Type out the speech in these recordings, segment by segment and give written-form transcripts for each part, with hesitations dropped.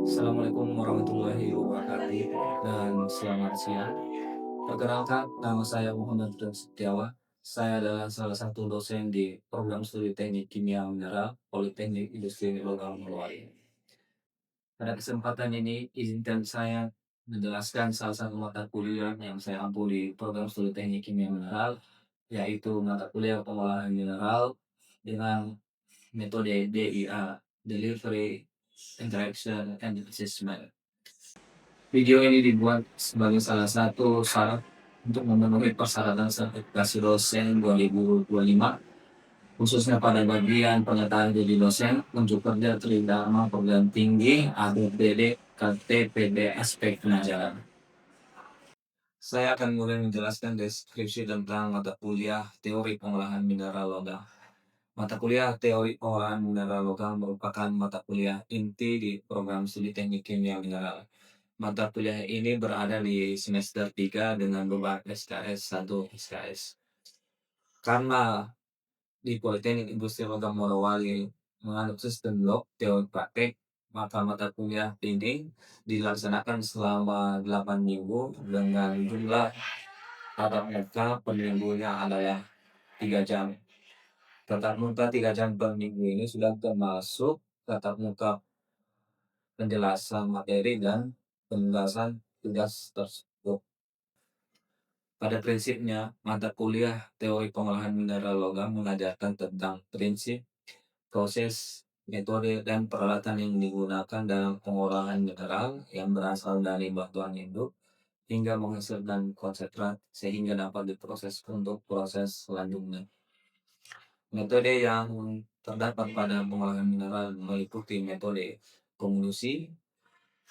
Assalamualaikum warahmatullahi wabarakatuh dan selamat siang. Perkenalkan, nama saya Muhammad Ridwan Setiawan. Saya adalah salah satu dosen di program studi Teknik Kimia Mineral Politeknik Industri Logam Morowali. Pada kesempatan ini, izinkan saya menjelaskan salah satu mata kuliah yang saya ampu di program studi Teknik Kimia Mineral, yaitu mata kuliah pengolahan mineral dengan metode DIA, Delivery, Interaction, and Assessment. Video ini dibuat sebagai salah satu syarat untuk memenuhi persyaratan sertifikasi dosen 2025, khususnya pada bagian pengetahuan jadi dosen, unjuk kerja tridharma perguruan tinggi, ABPD, KTPD, aspek pengajaran. Saya akan mulai menjelaskan deskripsi tentang mata kuliah teori pengolahan mineral logam. Mata kuliah teori pengolahan mineral logam merupakan mata kuliah inti di program studi teknik kimia mineral. Mata kuliah ini berada di semester 3 dengan beban SKS 1 SKS. Karena di Politeknik Industri Logam Morowali menganut sistem blok teori praktek, maka mata kuliah ini dilaksanakan selama 8 minggu dengan jumlah tatap muka per minggunya adalah 3 jam. Tatap muka 3 jam per minggu ini sudah termasuk tatap muka penjelasan materi dan penjelasan tugas tersebut. Pada prinsipnya, mata kuliah teori pengolahan mineral logam mengajarkan tentang prinsip, proses, metode, dan peralatan yang digunakan dalam pengolahan mineral yang berasal dari batuan hidup hingga menghasilkan konsentrat sehingga dapat diproses untuk proses selanjutnya. Metode yang terdapat pada pengolahan mineral meliputi metode kondisi,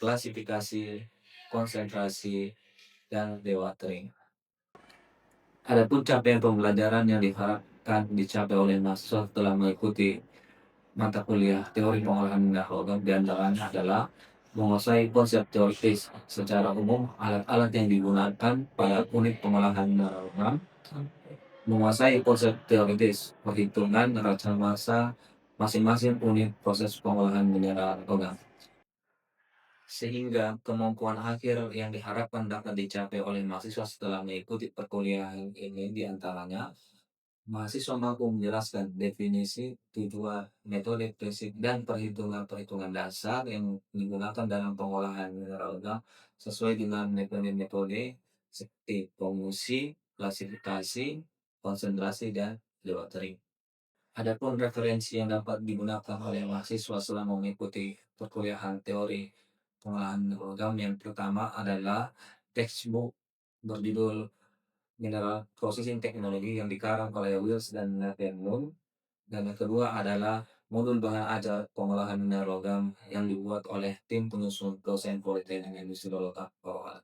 klasifikasi, konsentrasi, dan dewatering. Adapun capaian pembelajaran yang diharapkan dicapai oleh mahasiswa setelah mengikuti mata kuliah teori pengolahan mineral logam diantaranya adalah menguasai konsep teoritis secara umum alat-alat yang digunakan pada unit pengolahan mineral logam, menguasai konsep teoritis perhitungan rasa massa masing-masing unit proses pengolahan mineral logam, sehingga kemampuan akhir yang diharapkan dapat dicapai oleh mahasiswa setelah mengikuti perkuliahan ini diantaranya mahasiswa mampu menjelaskan definisi, tujuan, metode, prinsip, dan perhitungan-perhitungan dasar yang digunakan dalam pengolahan mineral logam sesuai dengan metode-metode seperti komusi, klasifikasi, konsentrasi, dan dewatering. Adapun referensi yang dapat digunakan oleh mahasiswa selama mengikuti perkuliahan teori pengolahan logam yang pertama adalah textbook berjudul Mineral Processing Technology yang dikarang oleh Wills dan Nathan Moon. Dan yang kedua adalah modul bahan ajar pengolahan mineral logam yang dibuat oleh tim penyusun dosen Politeknik Industri Logam Polri.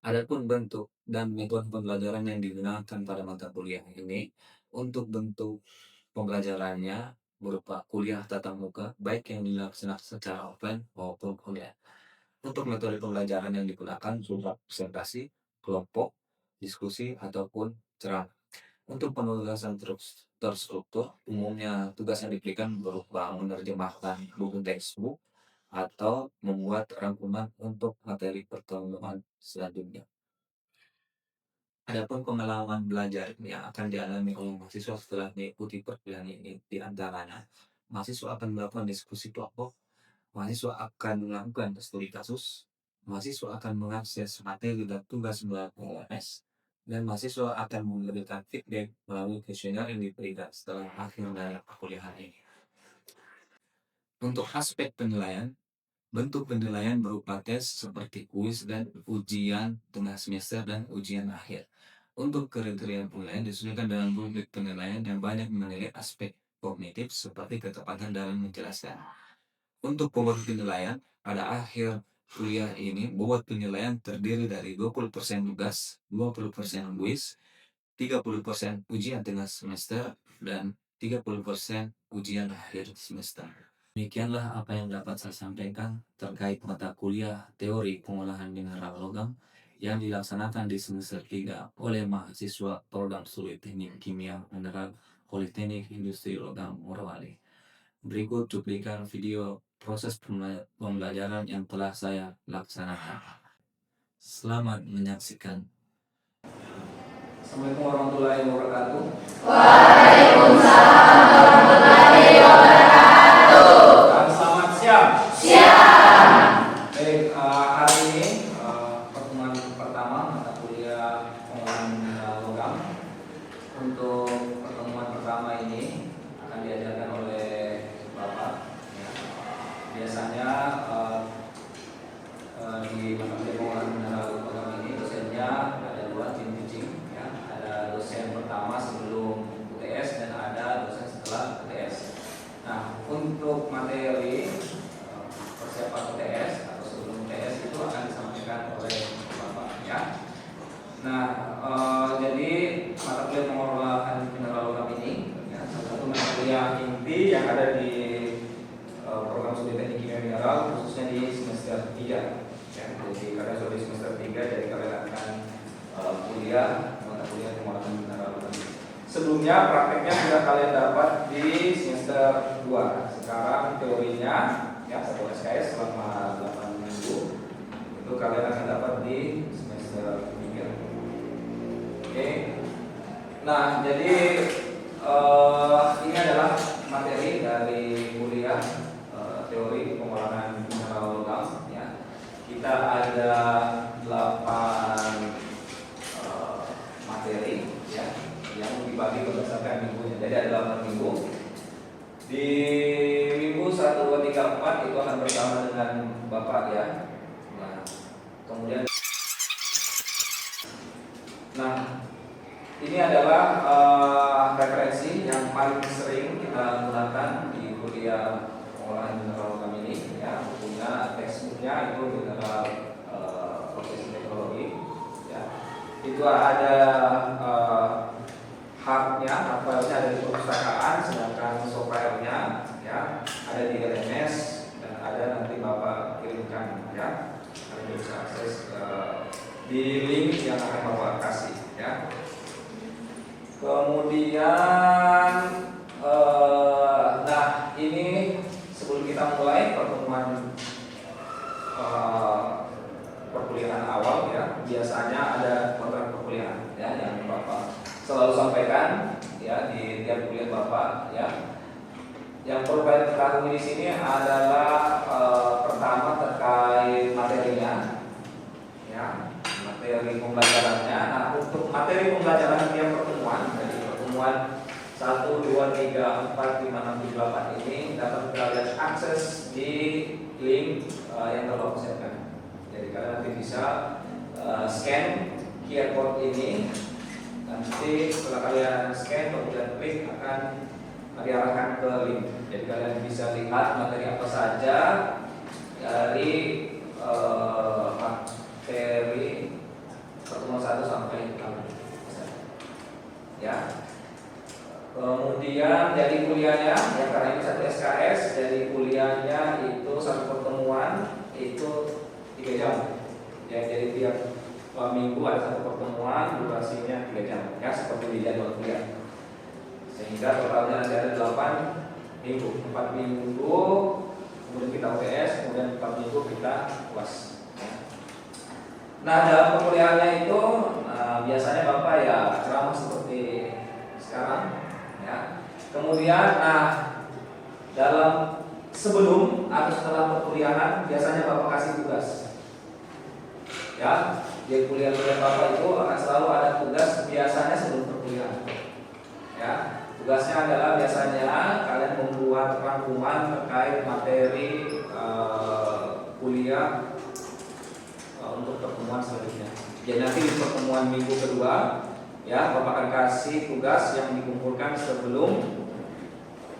Adapun bentuk dan metode pembelajaran yang digunakan pada mata kuliah ini, untuk bentuk pembelajarannya berupa kuliah tatap muka, baik yang dilaksanakan secara offline maupun online. Untuk metode pembelajaran yang digunakan berupa presentasi, kelompok, diskusi, ataupun ceramah. Untuk penugasan terstruktur, umumnya tugas yang diberikan berupa menerjemahkan buku textbook atau membuat rangkuman untuk materi pertemuan selanjutnya. Adapun pengalaman belajar yang akan dialami oleh mahasiswa setelah mengikuti perkuliahan ini di antaranya, mahasiswa akan melakukan diskusi kelompok, mahasiswa akan melakukan studi kasus, mahasiswa akan mengakses materi dan tugas melalui LMS, dan mahasiswa akan memberikan feedback melalui kuesioner yang diberikan setelah akhir dari perkuliahan ini. Untuk aspek penilaian, bentuk penilaian berupa tes seperti kuis dan ujian tengah semester dan ujian akhir. Untuk kriteria penilaian disesuaikan dengan rubrik penilaian yang banyak menilai aspek kognitif seperti ketepatan dalam menjelaskan. Untuk bobot penilaian, pada akhir kuliah ini, bobot penilaian terdiri dari 20% tugas, 20% kuis, 30% ujian tengah semester, dan 30% ujian akhir semester. Demikianlah apa yang dapat saya sampaikan terkait mata kuliah teori pengolahan mineral logam yang dilaksanakan di semester 3 oleh mahasiswa program studi teknik kimia mineral Politeknik Industri Logam Morowali. Berikut cuplikan video proses pembelajaran yang telah saya laksanakan. Selamat menyaksikan. Assalamualaikum warahmatullahi wabarakatuh. Waalaikumsalam warahmatullahi wabarakatuh. Dan selamat siang. Siang. Baik, hari ini pertemuan pertama mata kuliah pengolahan mineral logam. Untuk pertemuan pertama ini akan diajarkan oleh Bapak. Ya. Biasanya di mata kuliah pengolahan mineral logam ini dosennya ada dua tim teaching. Ya. Ada dosen pertama sebelum UTS dan ada dosen setelah UTS. Nah, untuk materi persiapan UTS atau sebelum UTS itu akan disampaikan oleh Bapak ya. Nah, jadi mata kuliah pengolahan mineral logam ini ya, salah satu mata kuliah inti yang ada di program studi teknik kimia mineral khususnya di semester 3 ya. Jadi kalian sudah di semester 3 jadi kalian akan kuliah mata kuliah pengolahan mineral logam. Sebelumnya prakteknya sudah kalian dapat di semester 2. Sekarang teorinya ya satu SKS selama 8 minggu itu kalian akan dapat di semester 3. Oke. Nah, jadi ini adalah materi dari kuliah teori pengolahan mineral logam ya. Kita ada 8 materi ya yang dibagi berdasarkan minggunya. Jadi ada 8 minggu. Di minggu 1, 2, 3, 4 itu akan bersama dengan Bapak ya. Nah, kemudian ini adalah referensi yang paling sering kita gunakan di kuliah pengolahan mineral logam ini ya. Punya textbooknya itu mineral processing teknologi ya. Itu ada hardnya, filenya ada di perpustakaan, sedangkan softwarenya ya ada di LMS dan ada nanti Bapak kirimkan ya. Kalian bisa akses di link yang akan Bapak kasih ya. Kemudian nah ini sebelum kita mulai pertemuan perkuliahan awal ya, biasanya ada kontrak perkuliahan ya yang Bapak selalu sampaikan ya di tiap kuliah Bapak ya. Yang perlu kalian ketahui di sini adalah pertama terkait materinya ya, materi pembelajarannya. Nah, untuk materi pembelajaran tiap pertemuan dari pertemuan 1, 2, 3, 4, 5, 6, 7, 8 ini dapat kalian akses di link yang telah Bapak siapkan. Jadi kalian nanti bisa scan QR code ini. Nanti setelah kalian scan kemudian klik akan diarahkan ke link. Jadi kalian bisa lihat materi apa saja dari materi pertemuan 1 sampai 6 ya. Kemudian dari kuliahnya yang karena ini satu SKS, dari kuliahnya itu satu pertemuan itu 3 jam ya. Jadi tiap minggu ada satu pertemuan, durasinya 3 jam ya, seperti di jadwal kuliah. Sehingga totalnya nanti ada 8 minggu, 4 minggu kemudian kita UTS, kemudian 4 minggu kita UAS ya. Nah, dalam perkuliahannya itu biasanya Bapak ya ceramah seperti sekarang ya. Kemudian dalam sebelum atau setelah perkuliahan biasanya Bapak kasih tugas ya. Di kuliah-kuliah Bapak itu akan selalu ada tugas biasanya sebelum perkuliahan ya. Tugasnya adalah biasanya kalian membuat rangkuman terkait materi kuliah untuk pertemuan selanjutnya. Jadi nanti di pertemuan minggu kedua ya Bapak akan kasih tugas yang dikumpulkan sebelum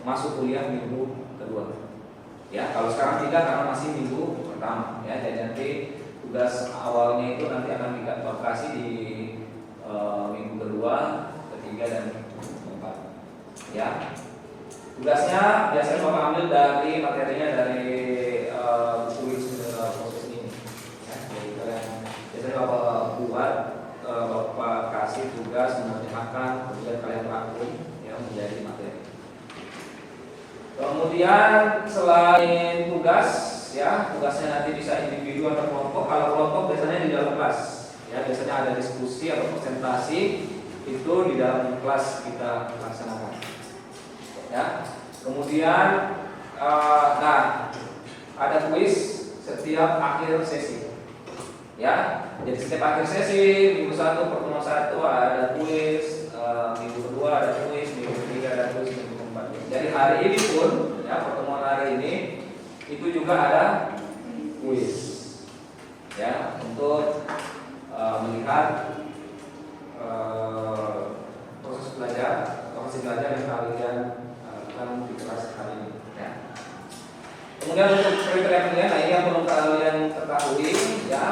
masuk kuliah minggu kedua. Ya, kalau sekarang tidak karena masih minggu pertama ya. Jadi nanti tugas awalnya itu nanti akan Bapak kasih di minggu kedua, ketiga dan keempat. Ya. Tugasnya biasanya Bapak ambil dari materinya dari buku mineral proses ini. Ya, jadi kalian biasanya Bapak buat, Bapak kasih tugas menerjemahkan, kemudian kalian rangkum ya menjadi materi. Kemudian Kemudian selain tugas, ya tugasnya nanti bisa individu atau kelompok. Kalau kelompok biasanya di dalam kelas, ya biasanya ada diskusi atau presentasi itu di dalam kelas kita laksanakan. Ya. Kemudian, nah ada kuis setiap akhir sesi. Ya, jadi setiap akhir sesi minggu 1 pertemuan 1 ada kuis, minggu kedua ada kuis, minggu ketiga ada kuis, minggu keempat. Jadi hari ini pun, ya pertemuan hari ini itu juga ada kuis, ya untuk melihat proses belajar yang kalian lakukan di kelas hari ini. Ya. Kemudian untuk kriteria pemilihan, nah ini yang perlu kalian ketahui, ya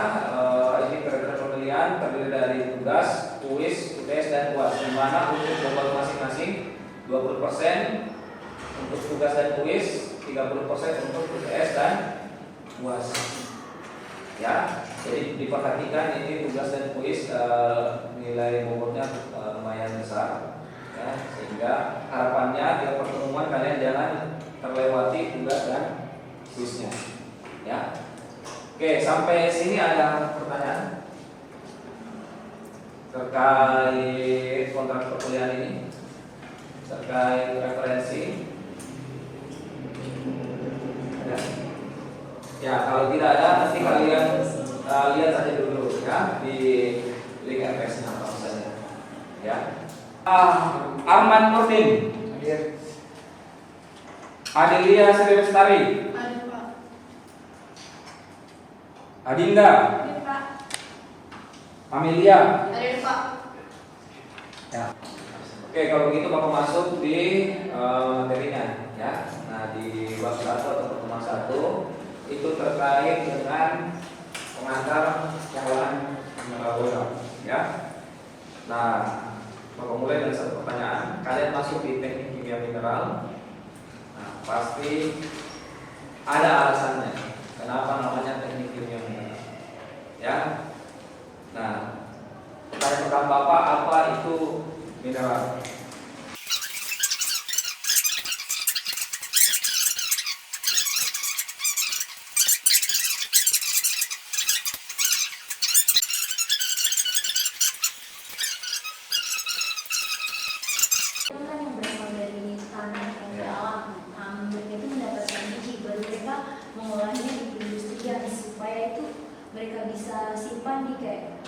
ini kriteria pemilihan terdiri dari tugas, kuis, UTS dan UAS. Di mana untuk bobot masing-masing 20% untuk tugas dan kuis, 30% untuk UTS dan UAS. Ya, jadi diperhatikan ini tugas dan kuis nilai bobotnya lumayan besar, ya, sehingga harapannya di pertemuan kalian jangan terlewati tugas dan kuisnya. Ya, oke sampai sini ada pertanyaan terkait kontrak perkuliahan ini, terkait referensi. Ada? Ya, kalau tidak ada nanti kalian lihat saja dulu ya di link FS-nya apa saja. Ya. Arman Nurdin. Adelia Sri Lestari. Ada Pak. Adinda. Ada Pak. Amelia. Ada Pak. Ya. Oke, kalau begitu Bapak masuk di materinya ya. Nah, di bab 1 atau pertemuan 1 itu terkait dengan pengantar calonan mineral logam ya. Nah, Bapak mulai dengan satu pertanyaan. Kalian masuk di teknik kimia mineral. Nah, pasti ada alasannya kenapa namanya teknik kimia mineral. Ya. Nah, pertanyaan pertama Bapak, apa itu mineral? Itu kan yang berasal dari tanah yang alam. Mereka itu mendapatkan biji, baru mereka mengolahnya di perindustrian supaya itu mereka bisa simpan di kayak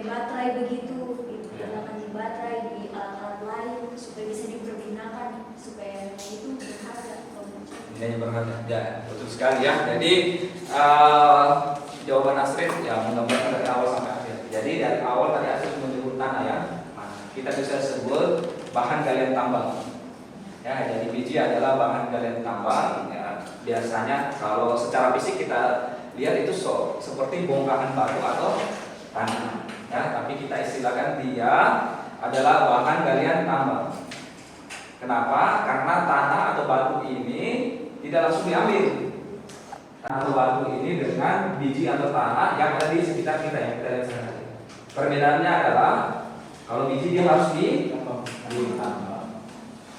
baterai begitu, digunakan di baterai, di alat-alat lain supaya bisa dipergunakan supaya itu berharga. Nilainya berharga. Ya, betul sekali ya. Jadi jawaban Astrid ya menggambarkan dari awal sampai akhir. Jadi dari awal tadi Astrid menyebut tanah ya. Nah, kita bisa sebut bahan galian tambang. Ya, jadi biji adalah bahan galian tambang. Ya, biasanya kalau secara fisik kita lihat itu seperti bongkahan batu atau tanah. Ya, tapi kita istilahkan dia adalah bahan galian tambang. Kenapa? Karena tanah atau batu ini tidak langsung diambil. Tanah atau batu ini dengan biji atau tanah yang ada di sekitar kita yang kita lihat sehari. Perbedaannya adalah kalau biji dia harus ditambang.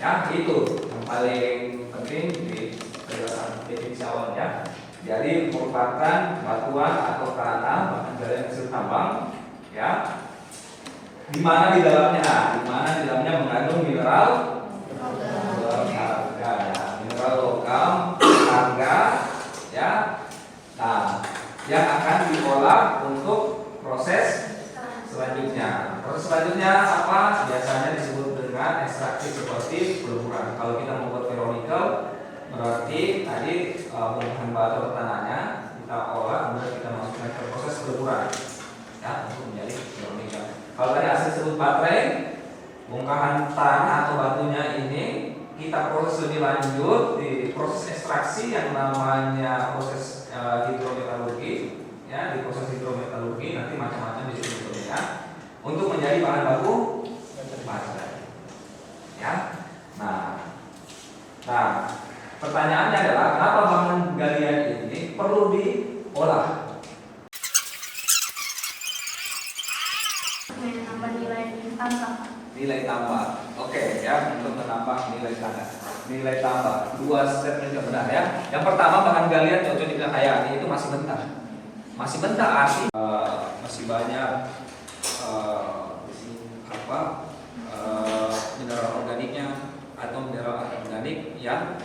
Ya, itu yang paling penting di penjelasan definisi awal ya. Jadi merupakan batuan atau tanah bahan galian hasil tambang ya. Di mana di dalamnya mengandung mineral berharga ya. Mineral logam berharga ya. Nah, yang akan diolah untuk proses selanjutnya. Proses selanjutnya apa? Biasanya disebut dengan ekstraksi seperti peleburan. Kalau kita membuat ferronikel, berarti tadi bongkahan batu atau tanahnya kita olah, kemudian kita masukkan ke proses peleburan, ya, untuk menjadi ferronikel. Kalau tadi asal disebut baterai, bongkahan tanah atau batunya ini kita proses lebih lanjut di proses ekstraksi yang namanya proses hidrometalurgi. Ya, di proses hidrometalurgi nanti macam-macam disebutnya untuk menjadi bahan baku baterai. Ya, nah, pertanyaannya adalah kenapa bahan galian ini perlu diolah? Menambah nilai tambah. Nilai tambah, oke ya, untuk menambah nilai tambah. nilai tambah. Dua statement yang benar ya. Yang pertama, bahan galian cocok dibilang hayani itu masih mentah. Masih mentah arti masih banyak mineral organiknya atau mineral organik yang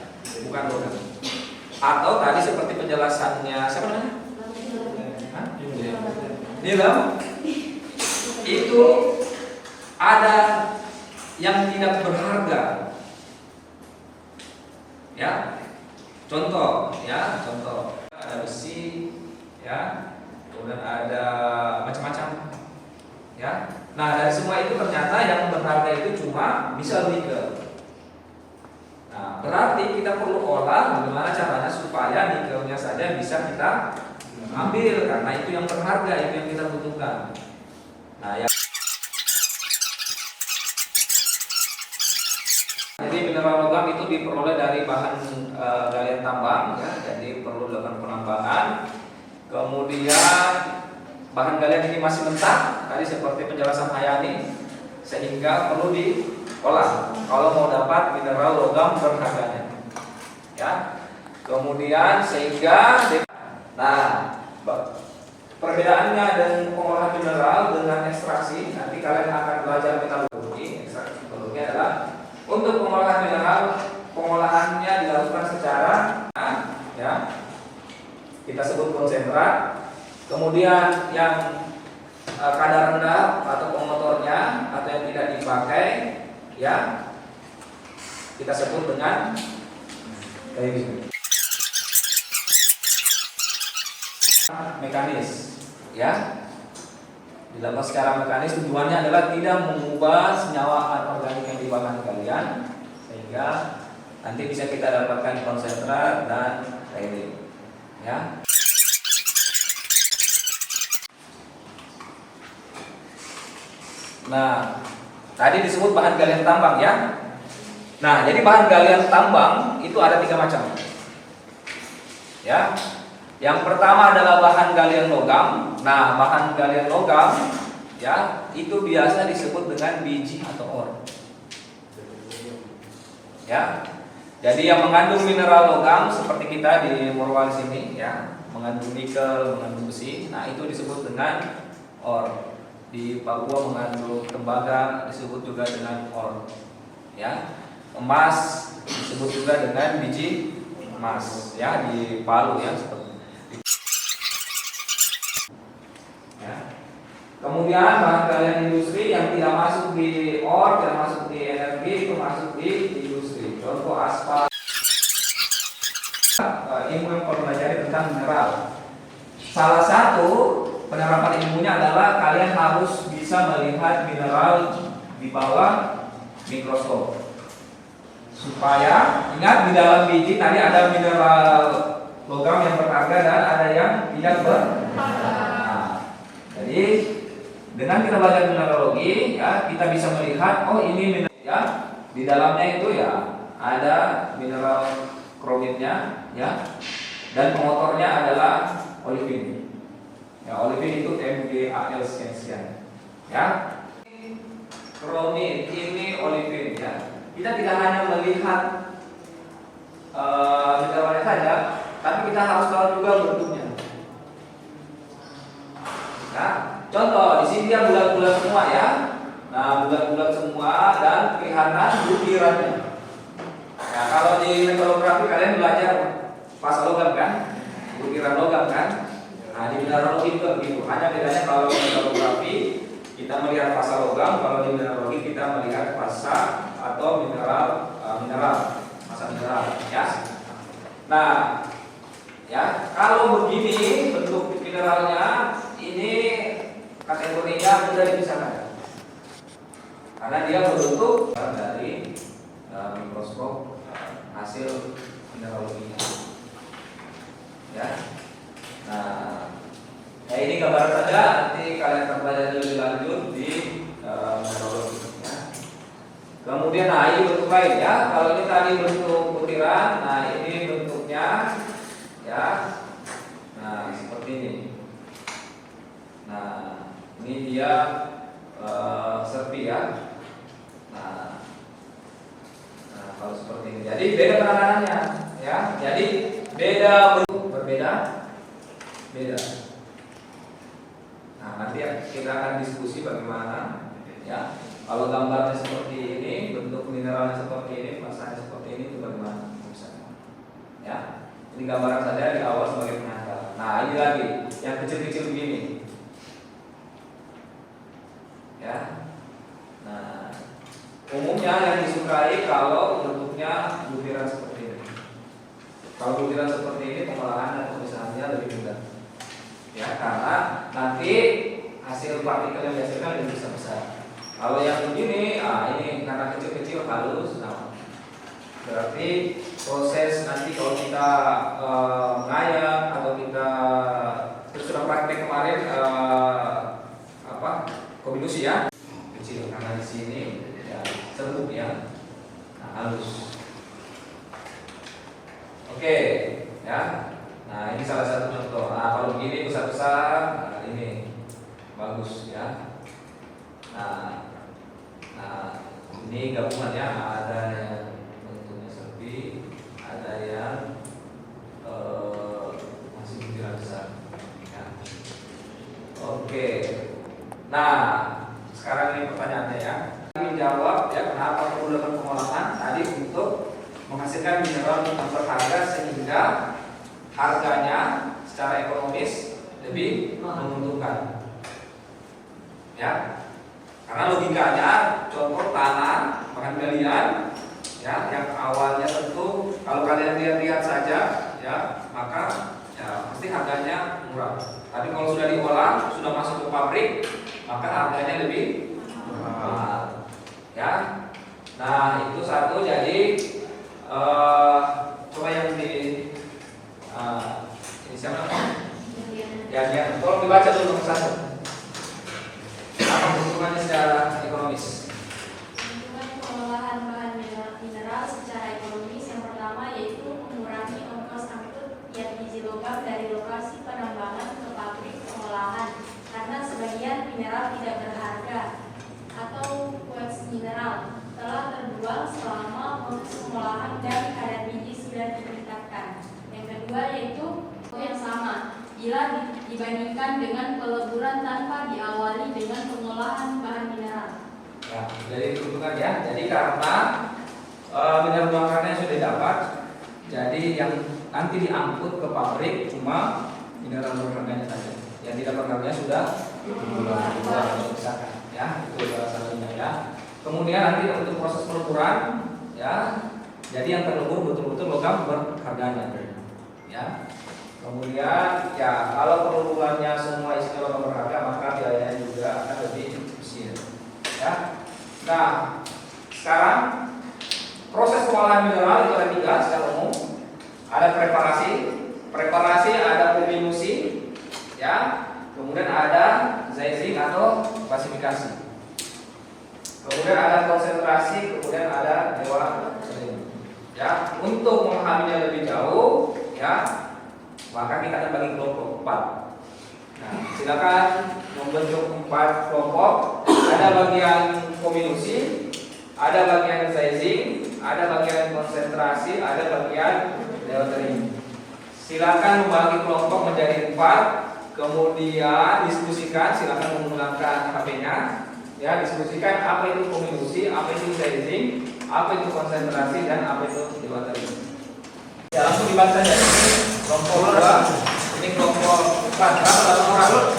bukan logam. Atau tadi seperti penjelasannya siapa namanya? Nilam. Itu ada yang tidak berharga. Ya. Contoh ada besi ya. Kemudian ada macam-macam. Ya. Nah, dari semua itu ternyata yang berharga itu cuma bisa nikel. Nah, berarti kita perlu olah bagaimana caranya supaya nikelnya saja bisa kita ambil, karena itu yang berharga, itu yang kita butuhkan. Nah, ya. Jadi mineral logam itu diperoleh dari bahan galian tambang, ya. Jadi perlu dilakukan penambangan. Kemudian bahan galian ini masih mentah, tadi seperti penjelasan Hayani, sehingga perlu diolah kalau mau dapat mineral logam berharganya. Ya. Kemudian sehingga perbedaannya dengan pengolahan mineral dengan ekstraksi, nanti kalian akan belajar metalurgi. Ekstraksi metalurgi adalah untuk pengolahan mineral, pengolahannya dilakukan secara ya, kita sebut konsentrat. Kemudian yang kadar rendah atau pemotornya atau yang tidak dipakai ya, kita sebut dengan kayak gitu. Mekanis ya, dilakukan secara mekanis, tujuannya adalah tidak mengubah senyawa anorganik yang di bahan kalian, sehingga nanti bisa kita dapatkan konsentrat dan tailing ya. Nah, tadi disebut bahan galian tambang ya. Nah, jadi bahan galian tambang itu ada 3 macam ya. Yang pertama adalah bahan galian logam. Nah, bahan galian logam ya, itu biasa disebut dengan biji atau ore. Ya. Jadi yang mengandung mineral logam seperti kita di Morowali sini ya, mengandung nikel, mengandung besi. Nah, itu disebut dengan ore. Di Papua mengandung tembaga disebut juga dengan ore. Ya. Emas disebut juga dengan biji emas ya, di Palu ya, seperti ya. Kemudian bahan galian industri yang tidak masuk di ore, tidak masuk di energi, itu masuk di industri. Contoh aspal. Ilmu yang perlu belajar tentang mineral. Salah satu penerapan ilmunya adalah kalian harus bisa melihat mineral di bawah mikroskop. Supaya ingat, di dalam biji tadi ada mineral logam yang berharga dan ada yang tidak berharga. Jadi dengan kita belajar mineralogi ya, kita bisa melihat oh ini mineral ya, di dalamnya itu ya ada mineral kromitnya ya, dan pemotornya adalah olivin. Ya, olivin itu MgAl sekian ya. Kromit ini olivin ya. Kita tidak hanya melihat mineralnya saja, tapi kita harus tahu juga bentuknya. Nah, contoh di sini dia bulat-bulat semua ya. Nah, bulat-bulat semua dan kelihatan butirannya. Nah, kalau di metalografi kalian belajar fasa logam kan, butiran logam kan. Nah, di mineralogi juga begitu. Hanya bedanya kalau di metalografi kita melihat fasa logam, kalau di mineralogi kita melihat fasa atau mineral masa mineral ya. Nah, ya kalau begini bentuk mineralnya, ini kategorinya sudah dipisahkan karena dia berbentuk dari mikroskop hasil mineraloginya ya. Nah, ini gambaran saja, nanti kalian akan belajar lebih lanjut di mineralogi ya. Kemudian nah ini bentuk lain ya. Kalau ini tadi bentuk butiran, nah ini bentuknya ya. Nah, seperti ini. Nah, ini dia serpi ya. Nah, kalau seperti ini. Jadi beda penanganannya, ya. Jadi beda bentuk, berbeda, beda. Nah, nanti kita akan diskusi bagaimana, ya. Kalau gambarnya seperti ini, bentuk mineralnya seperti ini, masanya seperti ini, itu bagaimana misalnya, ya. Ini gambaran saja di awal sebagai pengantar. Nah, ini lagi yang kecil-kecil begini, ya. Nah, umumnya yang disukai kalau bentuknya butiran seperti ini. Kalau butiran seperti ini, pengolahan dan pemisahannya lebih mudah, ya, karena nanti hasil partikel yang dihasilkan lebih besar. Kalau yang begini, ini karena kecil-kecil halus, nah, berarti proses nanti kalau kita mengayak atau kita sudah praktek kemarin kombinasi, ya, kecil karena di sini ya serbuk, ya, nah, halus. Oke, ya. Nah, ini salah satu contoh. Nah, kalau begini besar-besar, nah, ini bagus, ya. Nah, ini gabungannya, ada yang bentuknya serpi, ada yang masih butiran besar, ya. Oke. Nah, sekarang ini pertanyaannya, ya. Kami jawab, ya, kenapa perlu dilakukan pengolahan tadi untuk menghasilkan mineral yang berharga sehingga harganya secara ekonomis lebih menguntungkan, ya. Karena logikanya, contoh tanah bahan galian, ya, yang awalnya tentu kalau kalian lihat-lihat saja, ya, maka ya pasti harganya murah. Tapi kalau sudah diolah, sudah masuk ke pabrik, maka harganya lebih mahal, ya. Nah, itu satu. Jadi coba yang di ini siapa? Yang tolong dibaca dulu nomor 1. Apa keuntungannya secara ekonomis? Keuntungan pengolahan bahan mineral secara ekonomis yang pertama yaitu mengurangi ongkos angkut yang biji logam dari lokasi penambangan ke pabrik pengolahan karena sebagian mineral tidak berharga atau waste mineral telah terbuang selama proses pengolahan dan kadar biji sudah ditingkatkan. Yang kedua yaitu yang sama bila dibandingkan dengan peleburan tanpa diawali dengan pengolahan bahan mineral. Ya, jadi keuntungan, ya. Jadi karena mineral bakarnya sudah dapat, jadi yang nanti diangkut ke pabrik cuma mineral berharganya saja. Yang tidak berharganya sudah dipisahkan, ya. Itu salah satunya, ya. Kemudian nanti untuk proses peleburan, ya, jadi yang terlebur betul-betul logam berharganya, ya. Kemudian, ya, kalau peleburannya semua isinya logam berharga, maka biayanya juga akan lebih kecil, ya. Nah, sekarang proses pengolahan mineral itu ada 3 secara umum. Ada preparasi, ada kombinasi, ya. Kemudian ada sizing atau klasifikasi. Kemudian ada konsentrasi, kemudian ada dewa sering. Ya, untuk memahaminya lebih jauh, ya, maka kita akan bagi kelompok 4. Nah, silakan membentuk 4 kelompok. Ada bagian kombinasi, ada bagian sizing, ada bagian konsentrasi, ada bagian dewa sering. Silakan membagi kelompok menjadi 4, kemudian diskusikan. Silakan menggunakan HP-nya. Ya, diskusikan apa itu kombinasi, apa itu sizing, apa itu konsentrasi, dan apa itu dewatering. Ya, langsung dibaca saja. Kelompok 2, ini kelompok 4. Berapa orang?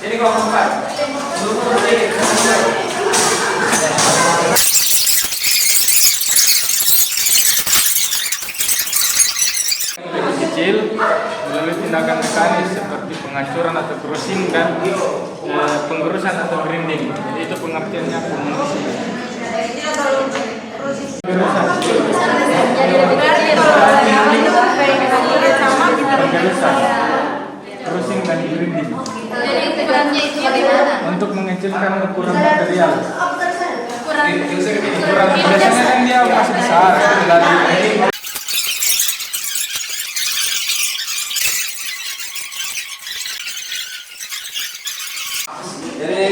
Ini kelompok 4. Kecil melalui tindakan mekanis seperti penghancuran atau crushing dan pengurusan atau grinding. Jadi itu pengertiannya kombinasi. Pengurusan, crushing dan grinding. Jadi ukurannya itu bagaimana? Untuk mengecilkan ukuran material. Ukuran Biasanya kan dia masih besar, jadi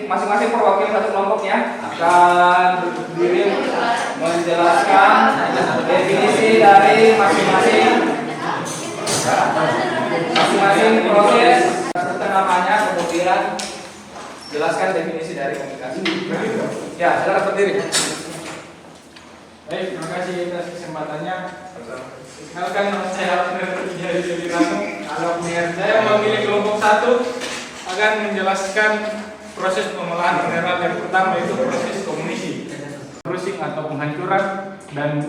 masing-masing perwakilan satu kelompok, ya. Nah, akan berdiri menjelaskan definisi dari masing-masing proses serta namanya, kemudian jelaskan definisi dari komunikasi. Ya, silakan berdiri. Baik, terima kasih atas kesempatannya. Kenalkan, nama saya Abner dari Sudirano. Saya mewakili kelompok 1 akan menjelaskan proses pengolahan mineral yang pertama, yaitu proses komunisi, crushing atau penghancuran, dan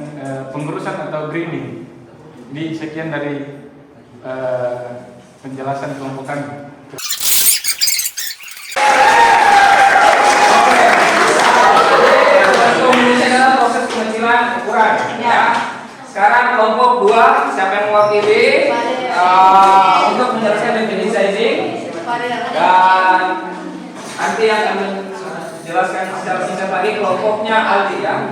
pengerusan atau grinding. Jadi sekian dari penjelasan kelompok kami. Komunisi adalah proses pengecilan ukuran. Ya. Sekarang kelompok 2, siapa yang mewakili untuk menjelaskan definisi sizing, dan nanti yang akan menjelaskan secara singkat lagi kelompoknya Aldi ya.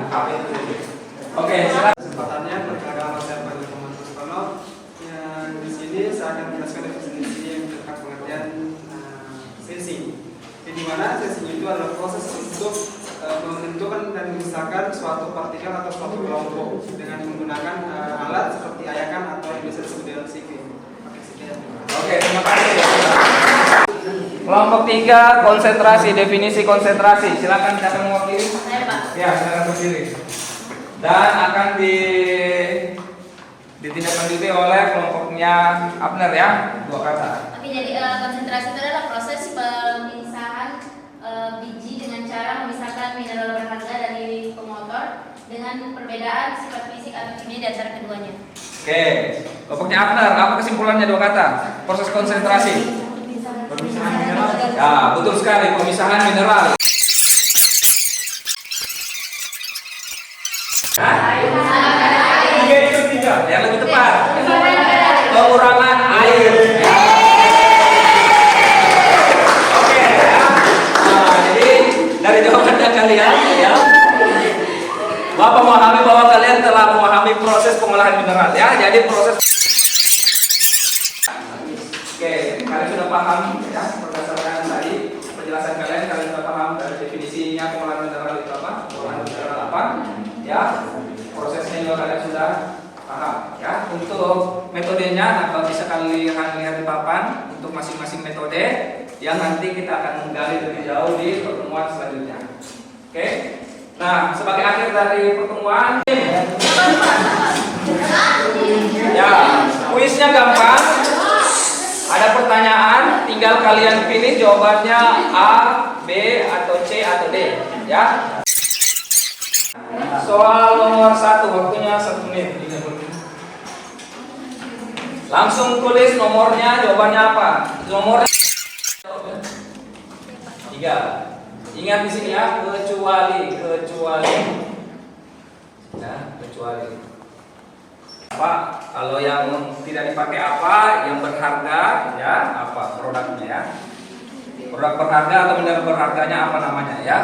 Oke, silakan. Kesempatannya perkenalkan nama saya Pak Muhammad Sustono. Yang di sini saya akan menjelaskan definisi yang tentang pengertian sensing. Di mana sensing itu adalah proses untuk menentukan dan memisahkan suatu partikel atau suatu kelompok dengan menggunakan alat seperti ayakan atau yang bisa disebut dengan siklin. Oke, terima kasih. Kelompok 3, konsentrasi, definisi konsentrasi. Silakan siapa yang mewakili? Saya, Pak. Ya, silakan berdiri. Dan akan ditindaklanjuti oleh kelompoknya Abner ya, 2 kata. Oke, jadi konsentrasi itu adalah proses pemisahan biji dengan cara memisahkan mineral berharga dari pemotor dengan perbedaan sifat fisik atau kimia di antara keduanya. Oke, kelompoknya Abner, apa kesimpulannya 2 kata? Proses konsentrasi. Pemisahan mineral. Ya, betul sekali, pemisahan mineral. Hah? 3 itu 3. Yang lebih tepat. Pengurangan air. Oke ya. Nah, jadi dari jawabannya kalian ya, Bapak memahami bahwa kalian telah memahami proses pengolahan mineral ya. Jadi proses. Oke, kalian sudah paham ya berdasarkan tadi penjelasan kalian sudah paham dari definisinya pengolahan mineral itu apa? Pengolahan mineral apa? Ya, prosesnya juga kalian sudah paham ya. Untuk metodenya atau bisa kalian lihat di papan untuk masing-masing metode yang nanti kita akan menggali lebih jauh di pertemuan selanjutnya. Oke. Nah, sebagai akhir dari pertemuan ya, kuisnya gampang. Ada pertanyaan, tinggal kalian pilih jawabannya A, B, atau C, atau D ya. Soal nomor 1, waktunya 1 menit. Langsung tulis nomornya, jawabannya apa? Nomornya 3. Ingat di sini ya, kecuali. Ya, kecuali. Apa? Kalau yang tidak dipakai apa, yang berharga ya, apa produknya ya? Produk berharga atau mineral berharganya apa namanya ya?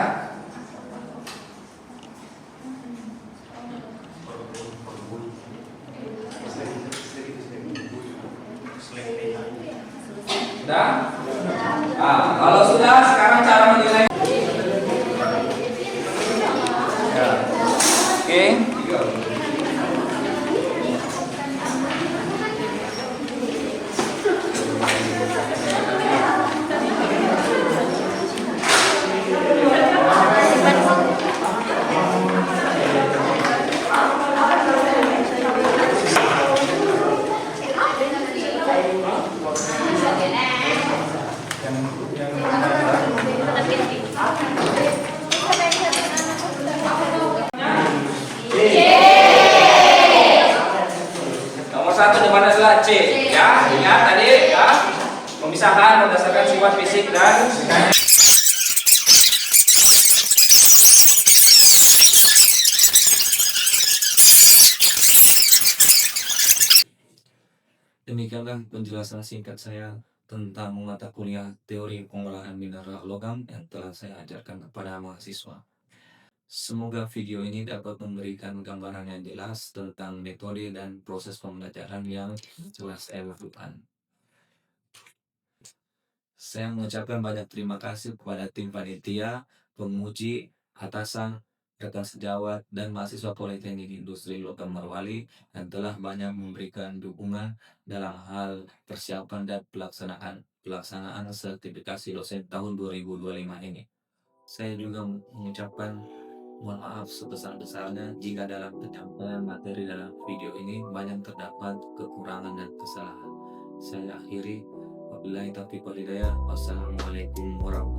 Sudah? Ah, kalau sudah, sekarang cara menilai. Ya. Oke. Nomor 1 jawabannya adalah C. Ya, ingat tadi ya, pemisahan berdasarkan sifat fisik dan Demikianlah penjelasan singkat saya tentang mata kuliah teori pengolahan mineral logam yang telah saya ajarkan kepada mahasiswa. Semoga video ini dapat memberikan gambaran yang jelas tentang metode dan proses pembelajaran yang jelas relevan. Saya mengucapkan banyak terima kasih kepada tim panitia, penguji, atasan, rekan sejawat, dan mahasiswa Politeknik Industri Logam Merwali yang telah banyak memberikan dukungan dalam hal persiapan dan pelaksanaan sertifikasi dosen tahun 2025 ini. Saya juga mengucapkan mohon maaf sebesar-besarnya jika dalam penyampaian materi dalam video ini banyak terdapat kekurangan dan kesalahan. Saya akhiri, wabillahi taufiq wal hidayah. Wassalamualaikum warahmatullahi wabarakatuh.